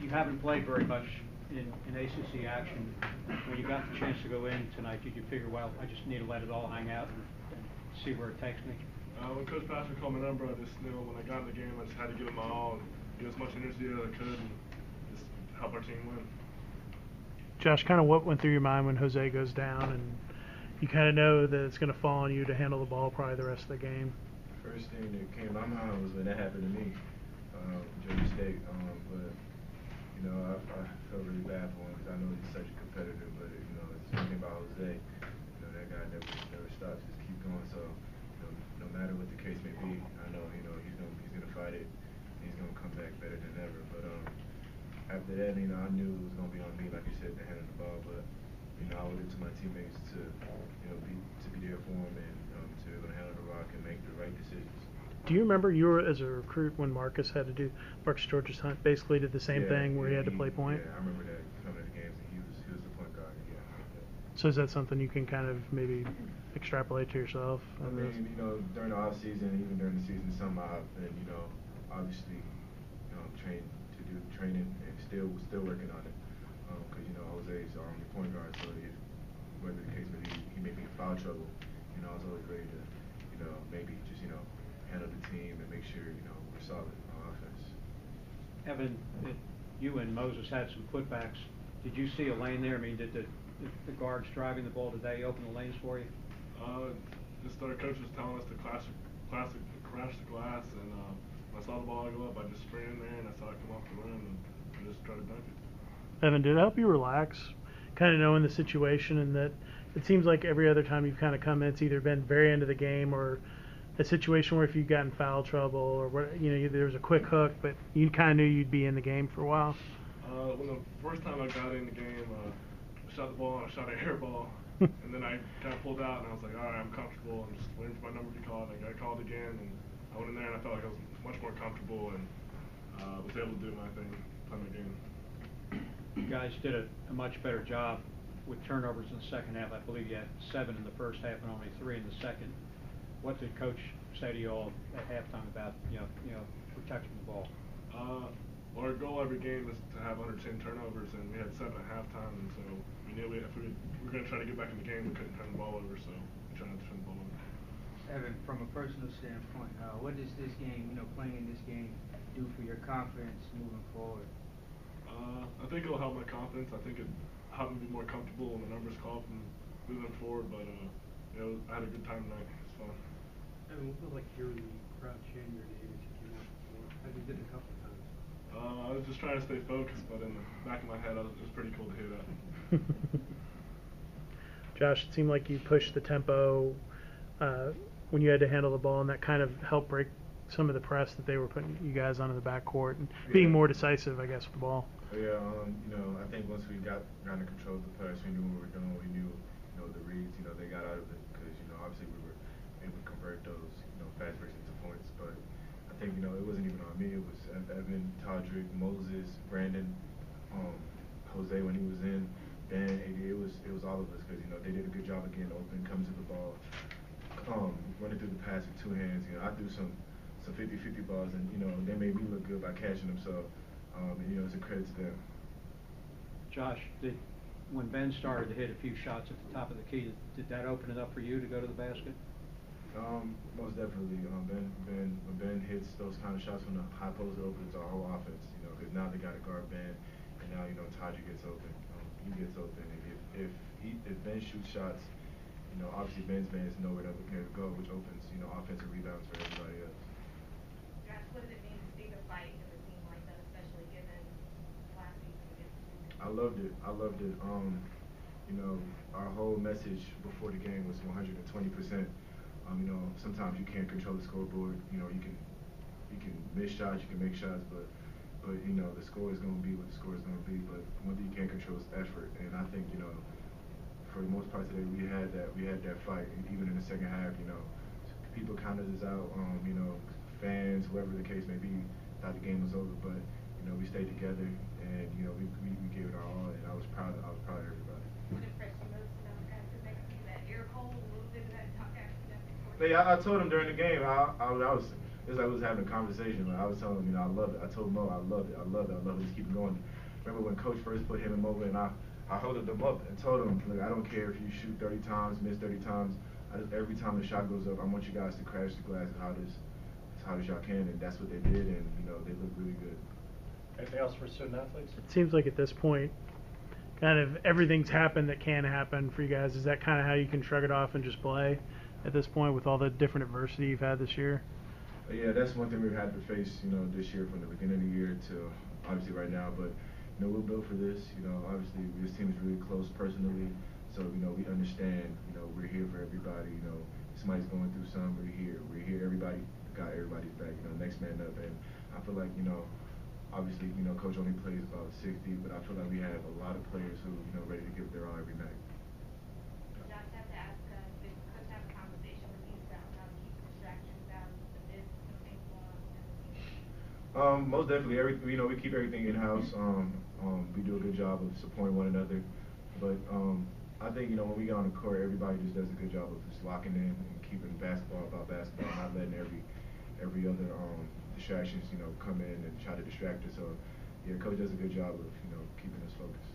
You haven't played very much in ACC action. When you got the chance to go in tonight, did you figure, well, I just need to let it all hang out and see where it takes me? When Coach Patrick called my number, I just knew when I got in the game, I just had to give it my all and give as much energy as I could and just help our team win. Josh, kind of what went through your mind when Jose goes down and you kind of know that it's going to fall on you to handle the ball probably the rest of the game? First thing that came to my mind was when that happened to me, Georgia State. But you know, I felt really bad for him because I know he's such a competitor. But you know, it's something about Jose. You know, that guy never stops, just keep going. So you know, no matter what the case may be, I know he's gonna fight it. He's gonna come back better than ever. But after that, you know, I knew it was gonna be on me, like you said, to handle the ball. But you know, I owed it to my teammates to be there for him and to be able to handle the rock and make the right decisions. Do you remember you were as a recruit when Marcus George's Hunt basically did the same thing where he had to play point? Yeah, I remember that coming to the games and he was the point guard. Yeah. So is that something you can kind of maybe extrapolate to yourself? I mean, you know, during the off season, even during the season, some I've been, you know, obviously, training and still working on it. Because you know, Jose's our only point guard, so whatever the case may be, he may be in foul trouble. You know, I was always ready to, you know, maybe just handle the team and make sure we're solid on offense. Evan, you and Moses had some putbacks. Did you see a lane there? I mean, did the guards driving the ball, did they open the lanes for you? Just our coach was telling us to crash the glass, and when I saw the ball go up, I just sprayed in there and I saw it come off the rim and I just tried to dunk it. Evan, did it help you relax, kind of knowing the situation, and that it seems like every other time you've kind of come in, it's either been very end of the game or a situation where if you've gotten foul trouble or there was a quick hook, but you kind of knew you'd be in the game for a while? When the first time I got in the game, I shot the ball, I shot an air ball, and then I kind of pulled out and I was like, all right, I'm comfortable. I'm just waiting for my number to be called. I got called again, and I went in there and I felt like I was much more comfortable and was able to do my thing, play my game. You guys did a much better job with turnovers in the second half. I believe you had 7 in the first half and only 3 in the second. What did Coach say to you all at halftime about protecting the ball? Well, our goal every game is to have under 10 turnovers, and we had 7 at halftime, and so we knew if we were going to try to get back in the game, we couldn't turn the ball over, so we tried not to turn the ball over. Evan, from a personal standpoint, what does this game, playing in this game, do for your confidence moving forward? I think it'll help my confidence. I think it helped me be more comfortable when the numbers call from moving forward, but I had a good time tonight. It was fun. Evan, what felt like hearing the crowd chant your name as you came out before? I think you did a couple of times. I was just trying to stay focused, but in the back of my head, it was pretty cool to hear that. Josh, it seemed like you pushed the tempo when you had to handle the ball, and that kind of helped break some of the press that they were putting you guys on in the backcourt and being more decisive, I guess, with the ball. Yeah, I think once we got in control of the press, we knew what we were doing. We knew, the reads, they got out of it because, obviously we were able to convert those, fast breaks into points. But I think, it wasn't even on me. It was Evan, Todrick, Moses, Brandon, Jose when he was in, Ben, AD. It was all of us because, they did a good job of getting open, coming to the ball, running through the pass with 2 hands. I threw some 50-50 balls, and, they made me look good by catching them. So, it's a credit to them. Josh, when Ben started to hit a few shots at the top of the key, did that open it up for you to go to the basket? Most definitely. When Ben hits those kind of shots from the high post, it opens our whole offense. Because now they got to guard Ben, and now Taji gets open. He gets open, and if Ben shoots shots, obviously Ben's man is nowhere to go, which opens offensive rebounds for everybody else. Josh, what does it mean to see the fight in a team like that, especially given last season? I loved it. Our whole message before the game was 120%. Sometimes you can't control the scoreboard. You can miss shots, you can make shots, but the score is going to be what the score is going to be. But one thing you can't control is effort. And I think for the most part today we had that fight. And even in the second half, people counted us out. Fans, whoever the case may be, thought the game was over, but we stayed together and we gave it our all, and I was proud of everybody. What impressed you most about after making that air cold, a little bit of that talk after that? Yeah, I told him during the game I was it's like we was having a conversation. Like I was telling him, you know, I love it. I told Mo, I love it. I love it. I love it. Just keep it going. Remember when Coach first put him and Mo in, I held them up and told him, look, I don't care if you shoot 30 times, miss 30 times. Every time the shot goes up, I want you guys to crash the glass as hard as y'all can, and that's what they did, and you know they look really good. Anything else for student athletes? It seems like at this point, kind of everything's happened that can happen for you guys. Is that kind of how you can shrug it off and just play at this point with all the different adversity you've had this year? Yeah, that's one thing we've had to face, you know, this year from the beginning of the year to obviously right now. But you know, we're built for this. You know, obviously this team is really close personally, so you know we understand. You know, we're here for everybody. You know, if somebody's going through something, we're here. We're here. Everybody got everybody's back. You know, next man up. And I feel like obviously Coach only plays about 60, but I feel like we have a lot of players who ready to give their all every night. Josh, I have to ask, did Coach have a conversation with you about how to keep distractions out of this and things going on? Most definitely. We keep everything in house. We do a good job of supporting one another. But I think when we get on the court, everybody just does a good job of just locking in and keeping basketball about basketball, not letting every other distractions come in and try to distract us. So yeah, Coach does a good job of keeping us focused.